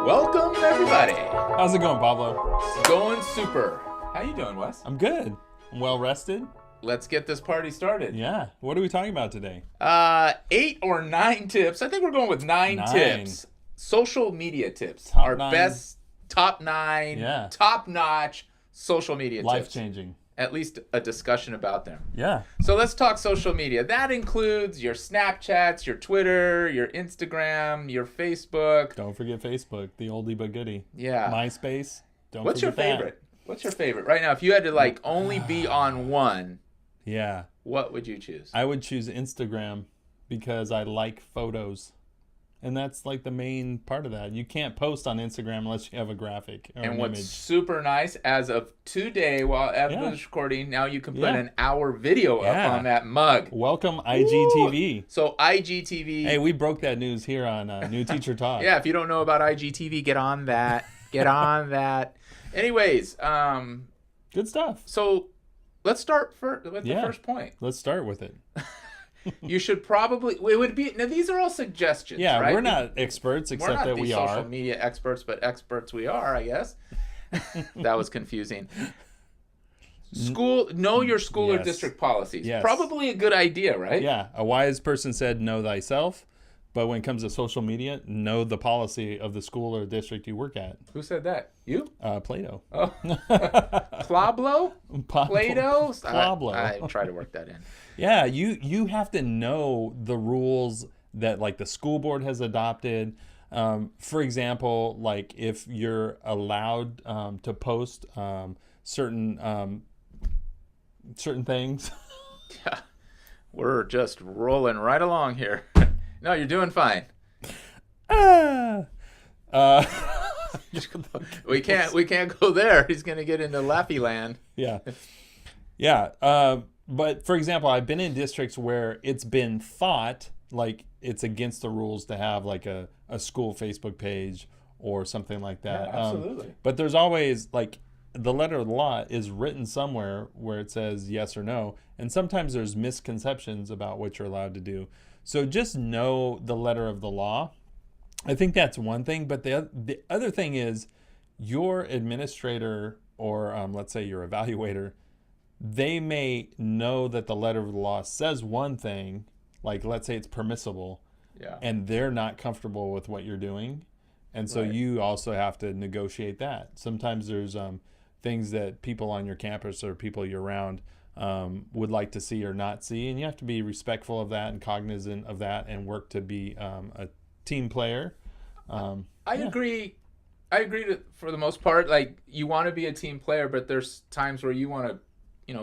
Welcome, everybody. How's it going, Pablo? It's going super. How you doing, Wes? I'm good. I'm well rested. Let's get this party started. Yeah. What are we talking about today? 8 or 9 tips. I think we're going with 9 tips. Social media tips. Top Our 9. best top 9, top-notch social media tips. Life-changing. At least a discussion about them. Yeah. So let's talk social media. That includes your Snapchats, your Twitter, your Instagram, your Facebook. Don't forget Facebook, the oldie but goodie. Yeah. MySpace. What's your favorite? What's your favorite? Right now, if you had to only be on one, what would you choose? I would choose Instagram because I like photos. And that's like the main part of that. You can't post on Instagram unless you have a graphic or and an what's image. super nice, as of today, while everyone's recording, now you can put an hour video up on that mug. Welcome IGTV. Woo! So IGTV. Hey, we broke that news here on New Teacher Talk. Yeah, if you don't know about IGTV, get on that. Get on that. Anyways, good stuff. So let's start with the first point. Let's start with it. You should probably, it would be, now these are all suggestions, yeah, right? We're not experts, except that we are. We're not social media experts, but experts we are, I guess. That was confusing. Know your school or district policies. Yes. Probably a good idea, right? Yeah, a wise person said, know thyself. But when it comes to social media, know the policy of the school or district you work at. Who said that? You? Plato. Oh. Plablo? Plato? Plablo. I try to work that in. Yeah, you have to know the rules that the school board has adopted. For example, if you're allowed to post certain things. Yeah, we're just rolling right along here. No, you're doing fine. We can't go there. He's gonna get into Laffy land. Yeah. But for example, I've been in districts where it's been thought like it's against the rules to have a school Facebook page or something like that. Yeah, absolutely. But there's always the letter of the law is written somewhere where it says yes or no, and sometimes there's misconceptions about what you're allowed to do. So just know the letter of the law. I think that's one thing. But the other thing is your administrator or let's say your evaluator, they may know that the letter of the law says one thing, let's say it's permissible, and they're not comfortable with what you're doing. And so you also have to negotiate that. Sometimes there's things that people on your campus or people you're around would like to see or not see, and you have to be respectful of that and cognizant of that and work to be a team player. I agree. I agree for the most part. You want to be a team player, but there's times where you want to,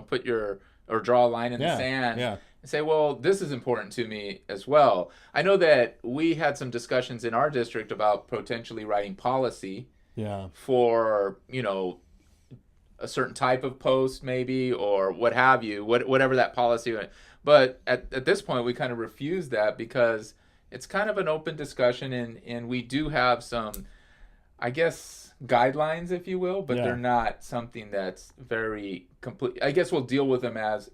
put or draw a line in the sand and say, well, this is important to me as well. I know that we had some discussions in our district about potentially writing policy for, a certain type of post maybe, or what have you, whatever that policy. But at this point, we kind of refuse that because it's kind of an open discussion, and we do have some, I guess, guidelines, if you will, but they're not something that's very complete. I guess we'll deal with them as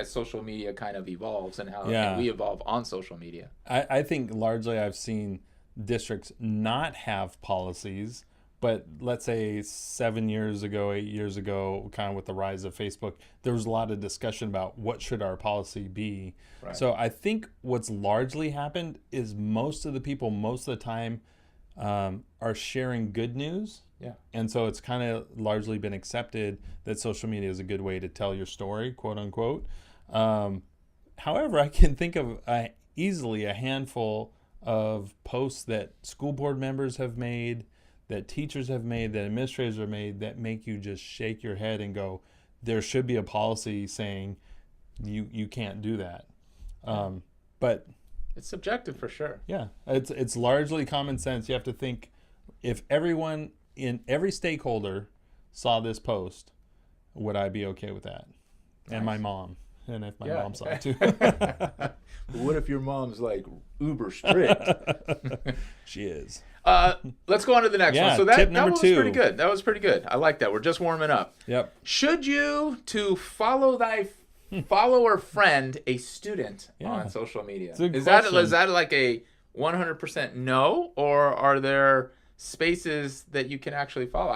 social media kind of evolves and how we evolve on social media. I think largely I've seen districts not have policies. But let's say 7 years ago, 8 years ago, kind of with the rise of Facebook, there was a lot of discussion about what should our policy be. Right. So I think what's largely happened is most of the people, most of the time, are sharing good news. Yeah. And so it's kind of largely been accepted that social media is a good way to tell your story, quote unquote. However, I can think of easily a handful of posts that school board members have made, that teachers have made, that administrators have made, that make you just shake your head and go, there should be a policy saying you can't do that. But it's subjective for sure. Yeah, it's largely common sense. You have to think, if everyone in every stakeholder saw this post, would I be okay with that? Nice. And my mom. And if my mom saw it too. What if your mom's uber strict? She is. Let's go on to the next one. So tip that one was 2. pretty good. That was pretty good. I like that. We're just warming up. Yep. Should you to follow thy follower friend a student on social media? Is that a 100% no, or are there spaces that you can actually follow.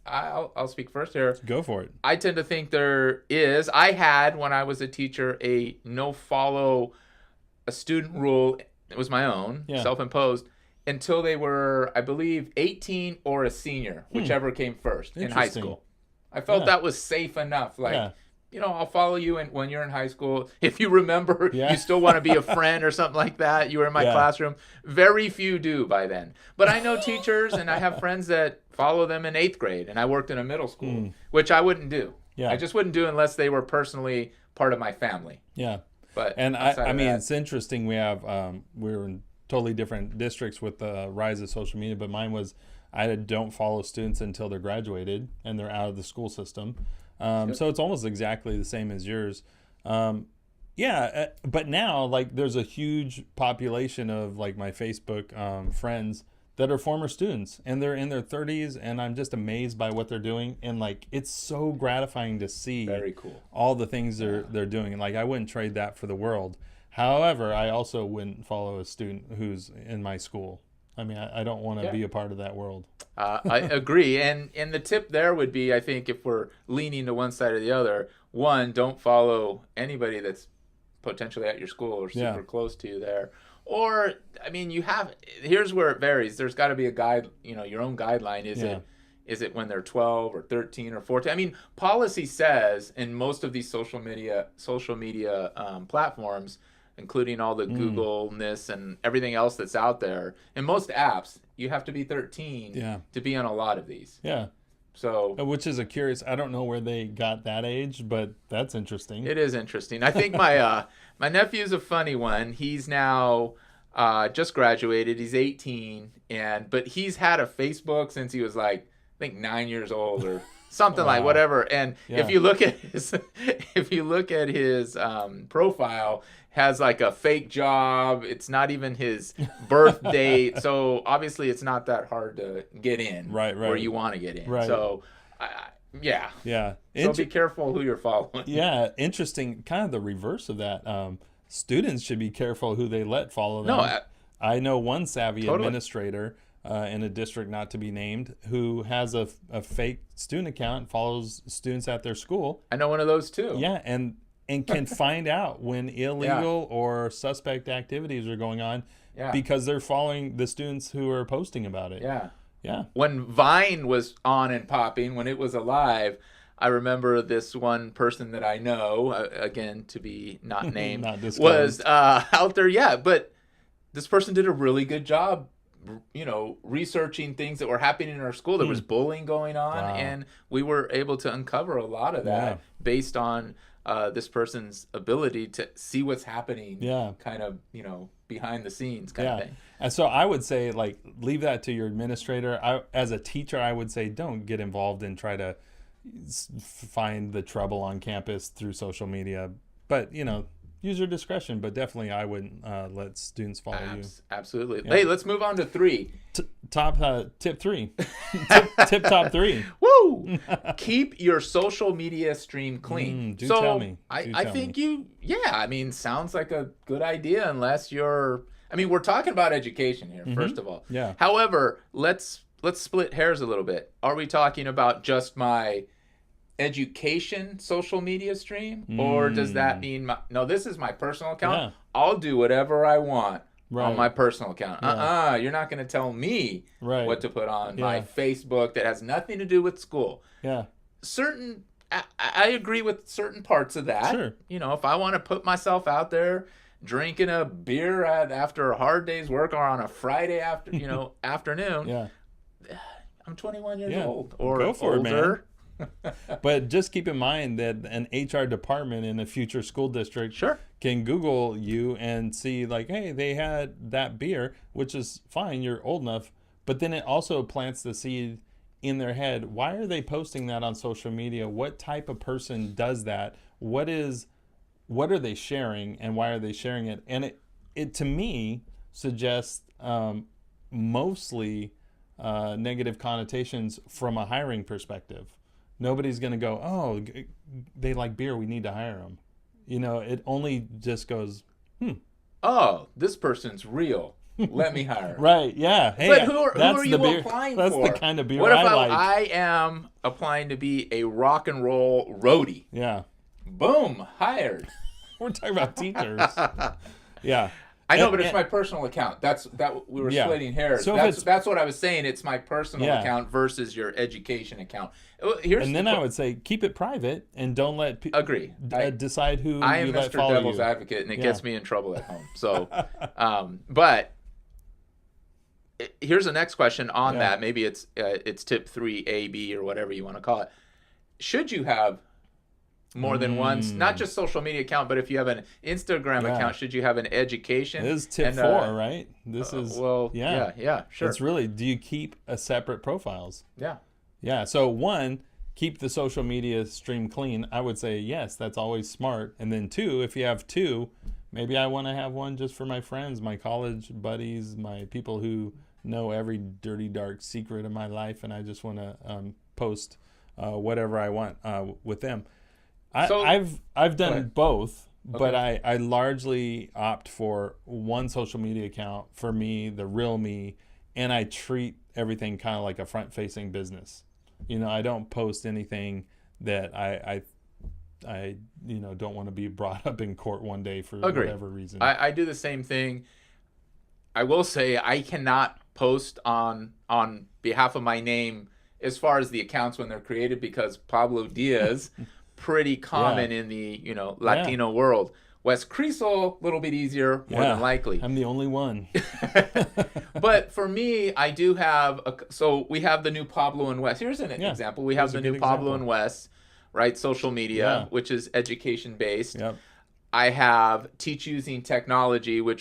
I'll speak first here. Go for it. I tend to think there is. I had, when I was a teacher, a no follow a student rule. It was my own, self-imposed, until they were, I believe, 18 or a senior, whichever came first in high school. I felt that was safe enough. Like, I'll follow you when you're in high school. If you remember, you still want to be a friend or something like that. You were in my classroom. Very few do by then. But I know teachers, and I have friends that follow them in 8th grade, and I worked in a middle school, which I wouldn't do. Yeah. I just wouldn't do unless they were personally part of my family. Yeah. But I mean, it's interesting. We have we're in totally different districts with the rise of social media, but mine was I don't follow students until they're graduated and they're out of the school system. So it's almost exactly the same as yours. But now, like, there's a huge population of, like, my Facebook friends that are former students, and they're in their 30s, and I'm just amazed by what they're doing. And, like, it's so gratifying to see all the things they're doing. And, like, I wouldn't trade that for the world. However, I also wouldn't follow a student who's in my school. I mean, I don't want to be a part of that world. I agree. And the tip there would be, I think, if we're leaning to one side or the other, one, don't follow anybody that's potentially at your school or super close to you there. Or, I mean, here's where it varies. There's got to be a guide, your own guideline. Is it when they're 12 or 13 or 14? I mean, policy says in most of these social media platforms, including all the Google-ness and everything else that's out there, in most apps, you have to be 13 to be on a lot of these. Yeah. So, which is I don't know where they got that age, but that's interesting. It is interesting. I think my my nephew's a funny one. He's now just graduated. He's 18, but he's had a Facebook since he was like, I think 9 years old or something like whatever. And if you look at his profile, has like a fake job. It's not even his birth date. So obviously it's not that hard to get in where you want to get in. Right. So yeah. So be careful who you're following. Yeah. Interesting. Kind of the reverse of that. Students should be careful who they let follow them. No, I know one savvy administrator in a district not to be named who has a fake student account, follows students at their school. I know one of those too. Yeah. And can find out when illegal or suspect activities are going on because they're following the students who are posting about it. Yeah. When Vine was on and popping, when it was alive, I remember this one person that I know, again, to be not named, was out there. Yeah, but this person did a really good job, researching things that were happening in our school. There was bullying going on, and we were able to uncover a lot of that based on this person's ability to see what's happening kind of, behind the scenes kind of thing. And so I would say, like, leave that to your administrator. As a teacher, I would say don't get involved and try to find the trouble on campus through social media. But, use your discretion. But definitely I wouldn't let students follow you. Absolutely. Yeah. Hey, let's move on to 3. Tip 3. Tip top 3. Woo! Keep your social media stream clean. Tell me. I think sounds like a good idea unless we're talking about education here, first of all. Yeah. However, let's split hairs a little bit. Are we talking about just my education social media stream, or does that mean no, this is my personal account? I'll do whatever I want on my personal account. You're not going to tell me what to put on my Facebook that has nothing to do with school. I agree with certain parts of that. Sure. If I want to put myself out there drinking a beer after a hard day's work or on a Friday afternoon, I'm 21 years old or go for older. It, man. But just keep in mind that an HR department in a future school district can Google you and see, like, hey, they had that beer, which is fine, you're old enough, but then it also plants the seed in their head. Why are they posting that on social media? What type of person does that? What are they sharing, and why are they sharing it? And it to me suggests mostly negative connotations from a hiring perspective. Nobody's going to go, oh, they like beer, we need to hire them. It only just goes, oh, this person's real. let me hire. Right, yeah. Hey, but who are you applying for? That's the kind of beer what if I like. I am applying to be a rock and roll roadie? Yeah. Boom, hired. We're talking about teachers. Yeah. I know, but it's my personal account. We were splitting hairs. So that's what I was saying. It's my personal account versus your education account. I would say keep it private and don't let agree. Decide who I am you let Mr. follow Devil's you. Advocate, and it gets me in trouble at home. So, but here's the next question on that. Maybe it's tip 3A, B, or whatever you want to call it. Should you have more than one, not just social media account, but if you have an Instagram account, should you have an education? This is tip 4, right? This is sure. It's really, do you keep a separate profiles? Yeah. So 1, keep the social media stream clean. I would say yes, that's always smart. And then 2, if you have 2, maybe I want to have one just for my friends, my college buddies, my people who know every dirty dark secret of my life, and I just want to post whatever I want with them. I've done both, but I largely opt for one social media account for me, the real me, and I treat everything kind of like a front-facing business. I don't post anything that I don't want to be brought up in court one day for whatever reason. I do the same thing. I will say I cannot post on behalf of my name as far as the accounts when they're created, because Pablo Diaz pretty common in the Latino world. Wes Creasel, a little bit easier, more than likely. I'm the only one. But for me, I do have so we have the new Pablo and Wes. Here's an example. We have the new Pablo and Wes, right? Social media, which is education based. Yep. I have Teach Using Technology, or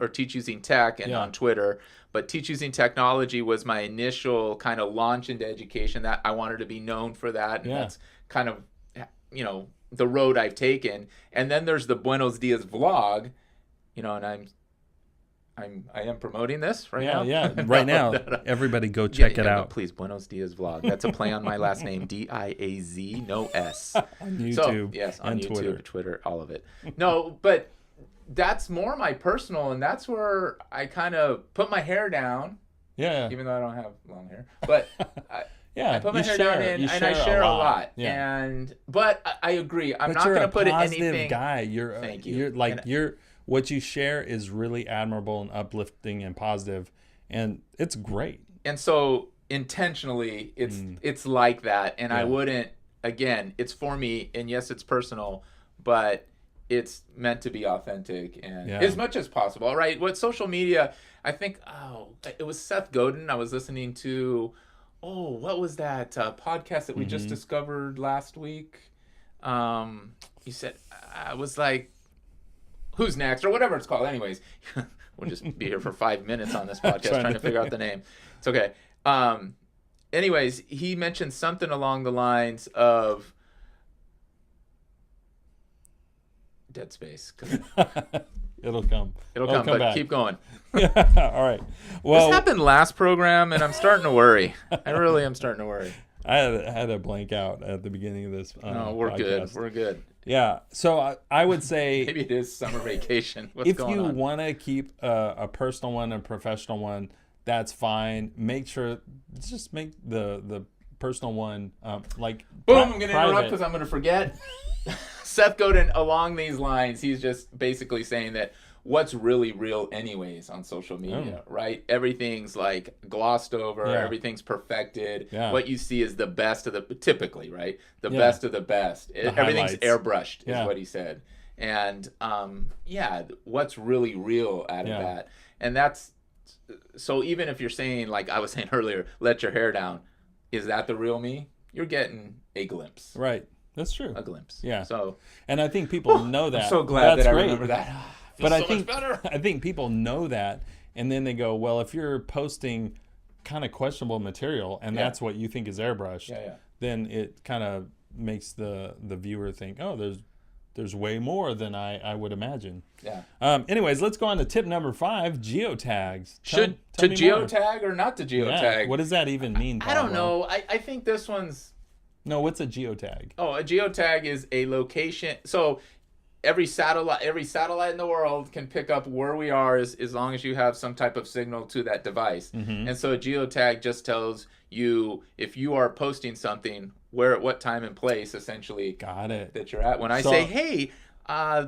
Teach Using Tech, and on Twitter. But Teach Using Technology was my initial kind of launch into education. That I wanted to be known for that, and that's kind of the road I've taken. And then there's the Buenos Dias vlog, and I am promoting this right now. Right now. Everybody go check it out. Please, Buenos Dias vlog. That's a play on my last name, Diaz, no S. On YouTube. So, on YouTube, Twitter, all of it. No, but that's more my personal, and that's where I kind of put my hair down. Yeah. Even though I don't have long hair, but I put my hair down and I share a lot. Yeah. But I agree. I'm not going to put anything. You're a positive guy. Thank you. What you share is really admirable and uplifting and positive, and it's great. And so intentionally, it's like that. And I wouldn't. Again, it's for me, and yes, it's personal, but it's meant to be authentic and as much as possible. Right? What social media? I think. It was Seth Godin. I was listening to. What was that podcast that we just discovered last week? He said, I was like, Who's Next, or whatever it's called. Anyways, we'll just be here for 5 minutes on this podcast trying to figure out the name. It's okay. Anyways, he mentioned something along the lines of Dead Space. It'll come. It'll come, but back. Keep going. All right. Well, this happened last program, and I'm starting to worry. I really am starting to worry. I had a blank out at the beginning of this. No, we're podcast. Good. We're good. Yeah. So I would say maybe it is summer vacation. What's going on? If you want to keep a personal one and a professional one, that's fine. Make sure just make the personal one like boom. I'm going to interrupt because I'm going to forget. Seth Godin, along these lines, he's just basically saying that what's really real anyways on social media, right? Everything's like glossed over, everything's perfected. Yeah. What you see is the best of the, typically, right? The best of the best. Everything's airbrushed is what he said. And what's really real out of that? And that's, so even if you're saying, like I was saying earlier, let your hair down, is that the real me? You're getting a glimpse. Right. That's true. A glimpse. Yeah. So, and I think people know that. I'm so glad that I remember that. But I think people know that, and then they go, well, if you're posting kind of questionable material, and that's what you think is airbrushed, then it kind of makes the viewer think, oh, there's way more than I would imagine. Yeah. Anyways, let's go on to tip number 5: geotags. Tell me geotag or not to geotag? Yeah. What does that even mean, Pablo? I don't know. I think this one's. No, what's a geotag? Oh, a geotag is a location. So every satellite in the world can pick up where we are as long as you have some type of signal to that device. And so a geotag just tells you if you are posting something, where at what time and place, essentially. Got it. That you're at. When I say, hey,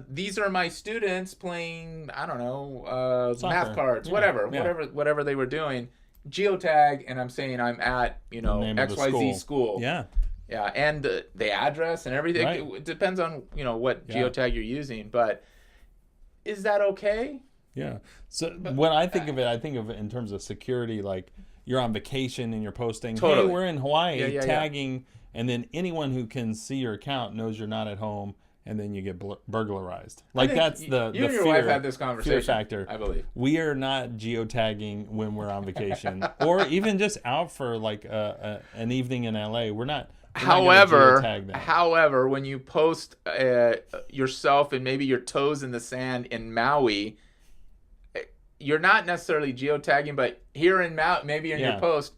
these are my students playing, I don't know, math cards, whatever they were doing, geotag, and I'm saying I'm at, XYZ school. Yeah. Yeah, and the address and everything. Right. It depends on, what geotag you're using, but is that okay? Yeah. So when I think of it in terms of security, like you're on vacation and you're posting, hey, we're in Hawaii, tagging, and then anyone who can see your account knows you're not at home, and then you get burglarized. Like that's the you and your wife had this conversation, fear factor. I believe. We are not geotagging when we're on vacation or even just out for like an evening in LA. We're not. However, when you post yourself and maybe your toes in the sand in Maui, you're not necessarily geotagging, but here in Maui, maybe in your post,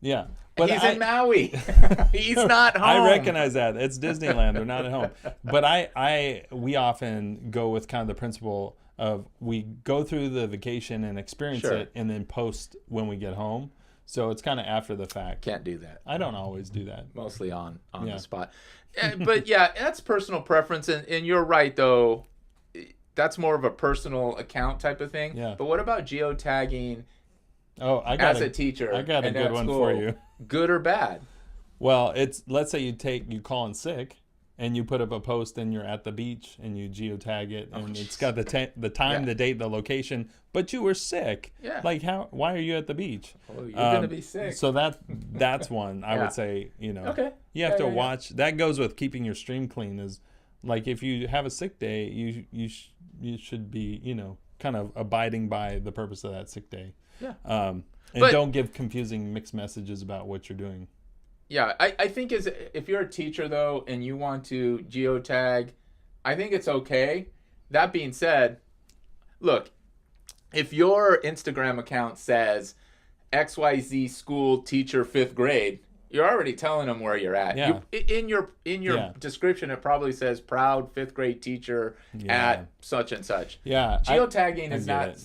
but he's in Maui. He's not home. I recognize that. It's Disneyland. They're not at home. But we often go with kind of the principle of we go through the vacation and experience it and then post when we get home. So it's kind of after the fact. Can't do that. I don't always do that. Mostly on the spot. But yeah, that's personal preference. And you're right, though. That's more of a personal account type of thing. Yeah. But what about geotagging as a teacher? I got a good one for you. Good or bad? Well, let's say you call in sick and you put up a post and you're at the beach and you geotag it and it's got the time, the date, the location, but you were sick. Yeah. Like why are you at the beach? Oh, you're going to be sick. So that's one I would say, Okay. You have to watch. That goes with keeping your stream clean is like if you have a sick day, you should be, kind of abiding by the purpose of that sick day. Yeah. And don't give confusing mixed messages about what you're doing. Yeah, I think if you're a teacher, though, and you want to geotag, I think it's okay. That being said, look, if your Instagram account says XYZ school teacher 5th grade, you're already telling them where you're at. Yeah. In your description, it probably says proud 5th grade teacher at such and such. Yeah. Geotagging is not...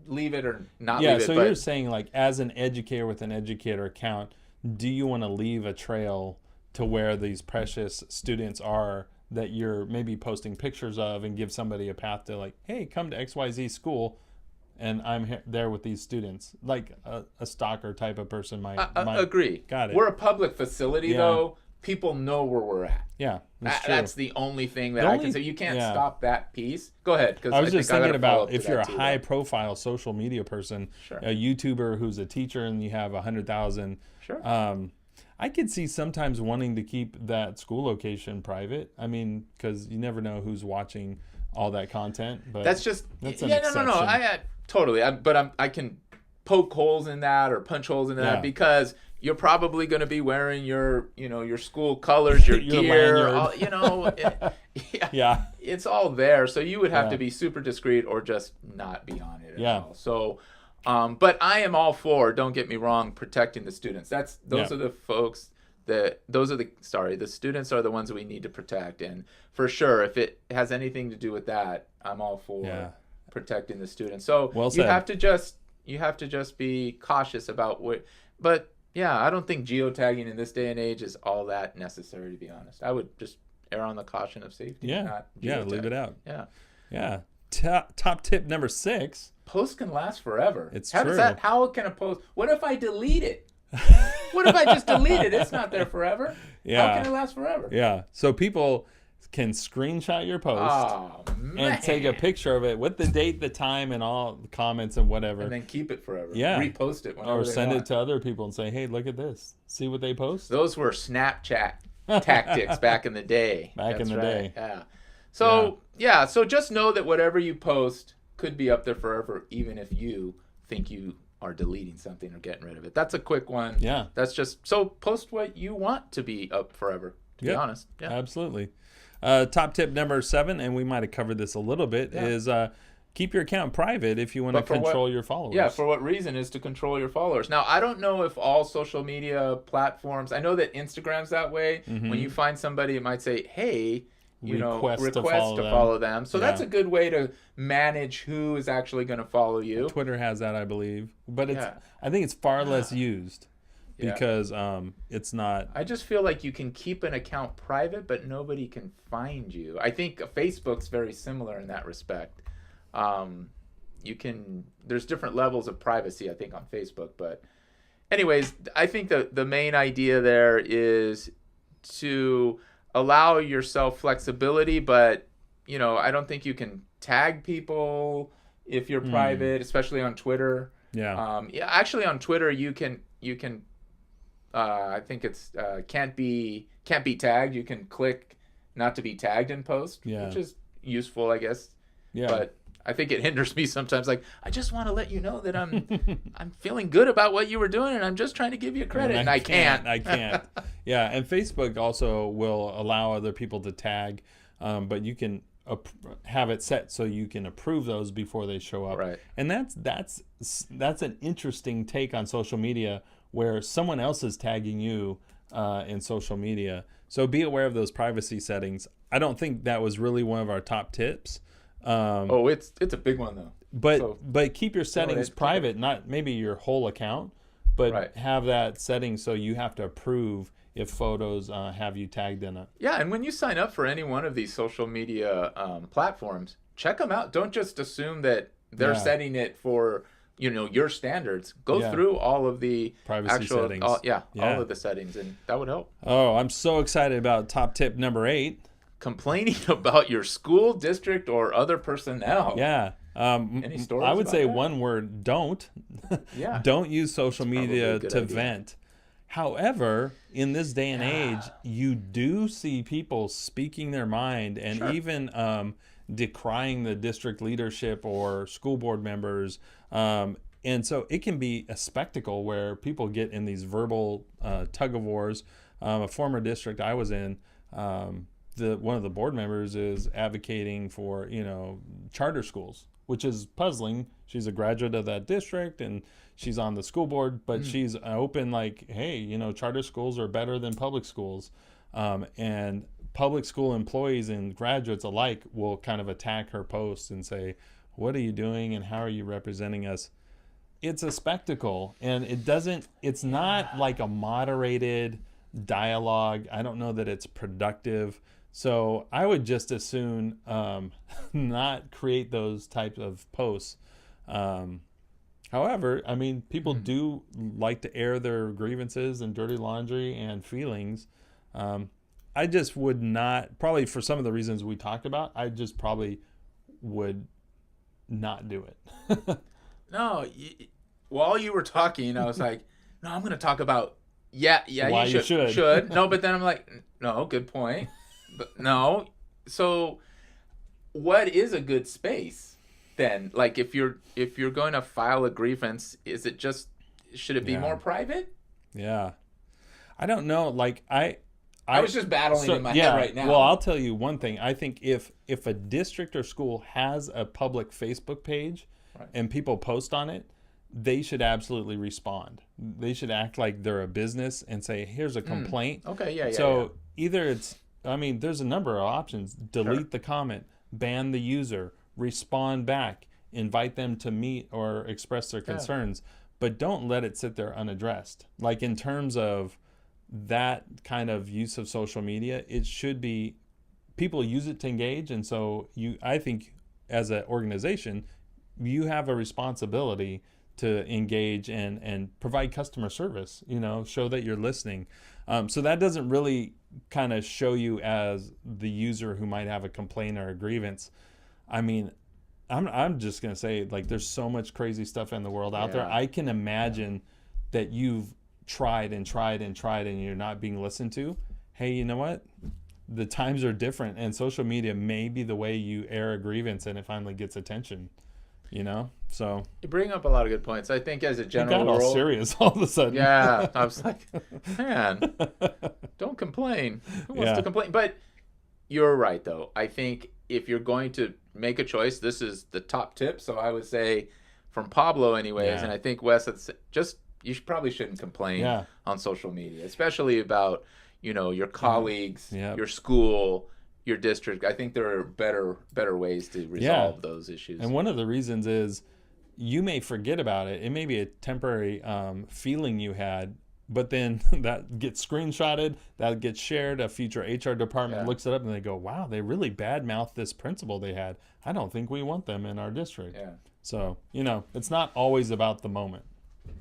leave it or not leave it. Yeah, so you're saying like as an educator with an educator account, do you want to leave a trail to where these precious students are that you're maybe posting pictures of and give somebody a path to like, hey, come to XYZ school and I'm there with these students. Like a stalker type of person might agree. Got it. We're a public facility though. People know where we're at. Yeah, that's the only thing that I can say. You can't stop that piece. Go ahead. I was just thinking about if you're a high-profile social media person, a YouTuber who's a teacher, and you have 100,000. Sure. I could see sometimes wanting to keep that school location private. I mean, because you never know who's watching all that content. But that's just no. I totally. I can poke holes in that or punch holes in that because you're probably going to be wearing your school colors, your gear, it's all there. So you would have to be super discreet or just not be on it at all. So, but I am all for, don't get me wrong, protecting the students. Those are the folks the students are the ones that we need to protect. And for sure, if it has anything to do with that, I'm all for protecting the students. So you have to just be cautious about but yeah, I don't think geotagging in this day and age is all that necessary, to be honest. I would just err on the caution of safety. Not leave it out. Yeah. Top tip number 6. Posts can last forever. It's true. How can a post? What if I delete it? What if I just delete it? It's not there forever. Yeah. How can it last forever? Yeah. So people can screenshot your post and take a picture of it with the date, the time, and all the comments and whatever. And then keep it forever. Yeah. Repost it whenever or send it to other people and say, hey, look at this. See what they post? Those were Snapchat tactics back in the day. Day. Yeah. So, so just know that whatever you post could be up there forever, even if you think you are deleting something or getting rid of it. That's a quick one. Yeah. That's just, so post what you want to be up forever, to be honest. Yeah. Absolutely. Top tip number 7, and we might have covered this a little bit, is keep your account private if you want to control your followers. Yeah, for what reason is to control your followers. Now, I don't know if all social media platforms, I know that Instagram's that way. When you find somebody, it might say, hey, request to follow them. So that's a good way to manage who is actually going to follow you. Twitter has that, I believe, but I think it's far less used because it's not. I just feel like you can keep an account private, but nobody can find you. I think Facebook's very similar in that respect. There's different levels of privacy, I think, on Facebook, but anyways, I think the main idea there is to allow yourself flexibility, but I don't think you can tag people if you're private, especially on Twitter. Actually on Twitter you can I think it's can't be tagged. You can click not to be tagged in post, which is useful, I guess. But I think it hinders me sometimes. Like, I just want to let you know that I'm feeling good about what you were doing, and I'm just trying to give you credit, and I can't. Yeah, and Facebook also will allow other people to tag, but you can have it set so you can approve those before they show up. Right. And that's an interesting take on social media, where someone else is tagging you in social media. So be aware of those privacy settings. I don't think that was really one of our top tips. It's a big one though. But keep your settings private, not maybe your whole account, but have that setting so you have to approve if photos have you tagged in it. Yeah, and when you sign up for any one of these social media platforms, check them out. Don't just assume that they're setting it for your standards. Go through all of the privacy settings. All of the settings, and that would help. Oh, I'm so excited about top tip number 8. Complaining about your school, district, or other personnel. Yeah. Any stories? I would say that? one word: don't. Don't use social media to vent. However, in this day and age, you do see people speaking their mind and even decrying the district leadership or school board members. And so it can be a spectacle where people get in these verbal tug of wars. A former district I was in, one of the board members is advocating for charter schools, which is puzzling. She's a graduate of that district and she's on the school board, but she's open like, hey, charter schools are better than public schools, and public school employees and graduates alike will kind of attack her posts and say, what are you doing and how are you representing us? It's a spectacle, and it's not like a moderated dialogue. I don't know that it's productive. So I would just as soon not create those types of posts. However, I mean, people do like to air their grievances and dirty laundry and feelings. I just would not, probably for some of the reasons we talked about, I just probably would not do it. No, while you were talking, I was like, no, I'm going to talk about, why you should. No, but then I'm like, no, good point. But no. So what is a good space then? Like if you're going to file a grievance, should it be more private? Yeah. I don't know. Like I was just battling in my head right now. Well, I'll tell you one thing. I think if a district or school has a public Facebook page and people post on it, they should absolutely respond. They should act like they're a business and say, here's a complaint. Okay, So either it's, there's a number of options. Delete the comment, ban the user, respond back, invite them to meet or express their concerns, but don't let it sit there unaddressed. Like in terms of that kind of use of social media, it should be, people use it to engage. And so I think as an organization, you have a responsibility to engage and provide customer service, show that you're listening. So that doesn't really kind of show you as the user who might have a complaint or a grievance. I mean, I'm just going to say, like, there's so much crazy stuff in the world out there. I can imagine that you've tried and tried and tried and you're not being listened to. Hey, you know what? The times are different, and social media may be the way you air a grievance and it finally gets attention. So you bring up a lot of good points. I think as a general rule, all serious all of a sudden. Yeah, I was like, man, don't complain. Who wants to complain? But you're right, though. I think if you're going to make a choice, this is the top tip. So I would say, from Pablo, anyways, and I think Wes, you probably shouldn't complain on social media, especially about your colleagues, your school, your district. I think there are better ways to resolve those issues. And one of the reasons is you may forget about it. It may be a temporary feeling you had, but then that gets screenshotted, that gets shared. A future HR department looks it up and they go, wow, they really badmouthed this principal they had. I don't think we want them in our district. Yeah. So, it's not always about the moment.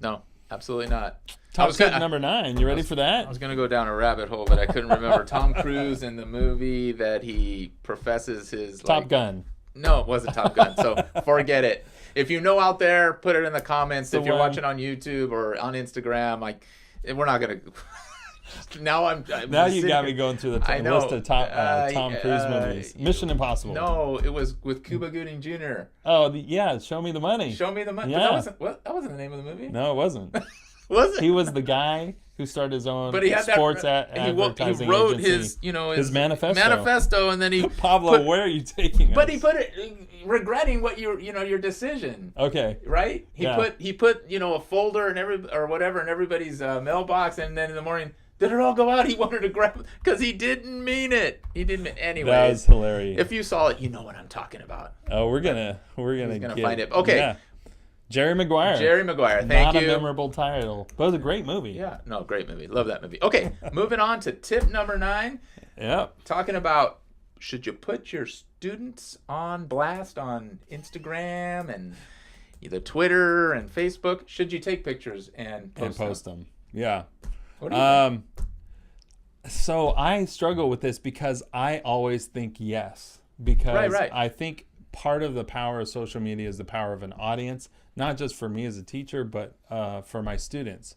No, absolutely not. Top tip number 9. You ready for that? I was going to go down a rabbit hole, but I couldn't remember. Tom Cruise in the movie that he professes his... Top Gun. No, it wasn't Top Gun, so forget it. If you know out there, put it in the comments. If you're watching on YouTube or on Instagram, we're not going to... Now you got me going through the list of top Tom Cruise movies. Mission Impossible. No, it was with Cuba Gooding Jr. Oh, Show Me the Money. Show Me the Money. Yeah. That wasn't the name of the movie? No, it wasn't. Was it? He was the guy who started his own sports advertising he wrote agency. his manifesto. And then he Pablo, where are you taking us? But he put it regretting what your decision. Okay. Right? He put a folder in everybody's mailbox, and then in the morning, did it all go out? He wanted to grab it because he didn't mean it. Anyway. That was hilarious. If you saw it, you know what I'm talking about. Oh, we're gonna find it. Okay. Yeah. Jerry Maguire. Thank you. Not a memorable title, but it was a great movie. Yeah, no, great movie. Love that movie. Okay, moving on to tip number 9. Yep. Talking about, should you put your students on blast on Instagram and either Twitter and Facebook? Should you take pictures and post them? Yeah. What do you think? So I struggle with this because I always think yes. Because right. I think part of the power of social media is the power of an audience, not just for me as a teacher, but for my students.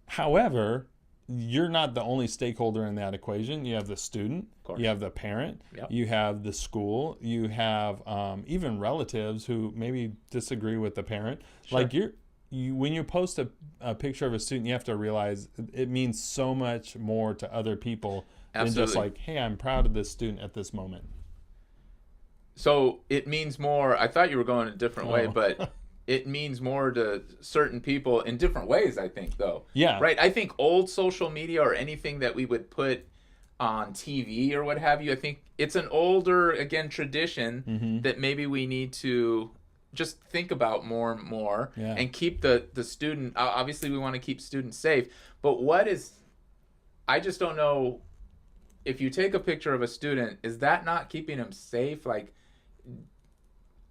However, you're not the only stakeholder in that equation. You have the student, you have the parent, you have the school, you have even relatives who maybe disagree with the parent. Sure. Like when you post a picture of a student, you have to realize it means so much more to other people than just like, hey, I'm proud of this student at this moment. So it means more. I thought you were going a different way, but it means more to certain people in different ways, I think, though. Yeah. Right? I think old social media or anything that we would put on TV or what have you, I think it's an older, again, tradition that maybe we need to just think about more and more and keep the student. Obviously, we want to keep students safe. But I just don't know, if you take a picture of a student, is that not keeping them safe? Like,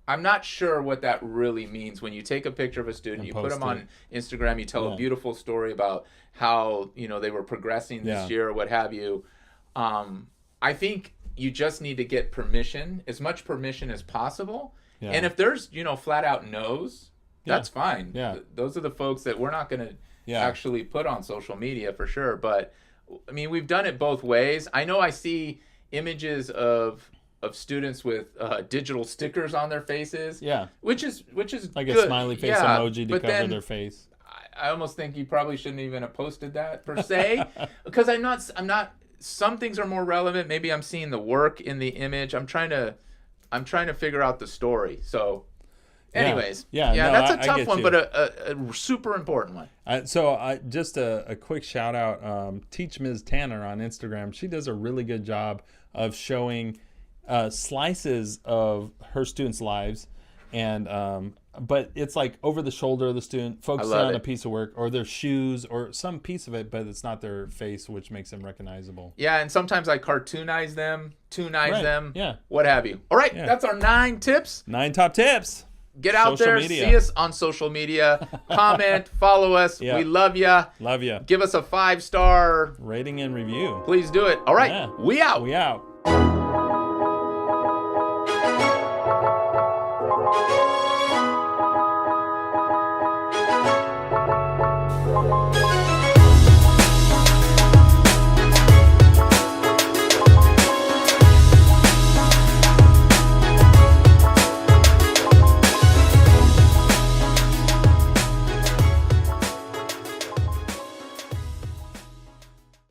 I'm not sure what that really means. When you take a picture of a student, you put them on Instagram, you tell a beautiful story about how they were progressing this year or what have you. I think you just need to get permission, as much permission as possible. Yeah. And if there's flat out no's, that's fine. Yeah. Those are the folks that we're not going to actually put on social media for sure. But I mean, we've done it both ways. I know I see images of students with digital stickers on their faces. Yeah. Which is like good. A smiley face emoji to cover their face. I almost think you probably shouldn't even have posted that per se, because I'm not. Some things are more relevant. Maybe I'm seeing the work in the image. I'm trying to figure out the story. So, anyways, that's a tough one, but a super important one. So just a quick shout out. Teach Ms. Tanner on Instagram. She does a really good job of showing slices of her students' lives, and but it's like over the shoulder of the student, focusing on a piece of work or their shoes or some piece of it, but it's not their face, which makes them recognizable. Yeah, and sometimes I cartoonize them, them, what have you. All right, that's our 9 tips. 9 top tips. Get out there, see us on social media, comment, follow us. We love ya. Love ya. Give us a 5-star rating and review. Please do it. All right, we out. We out.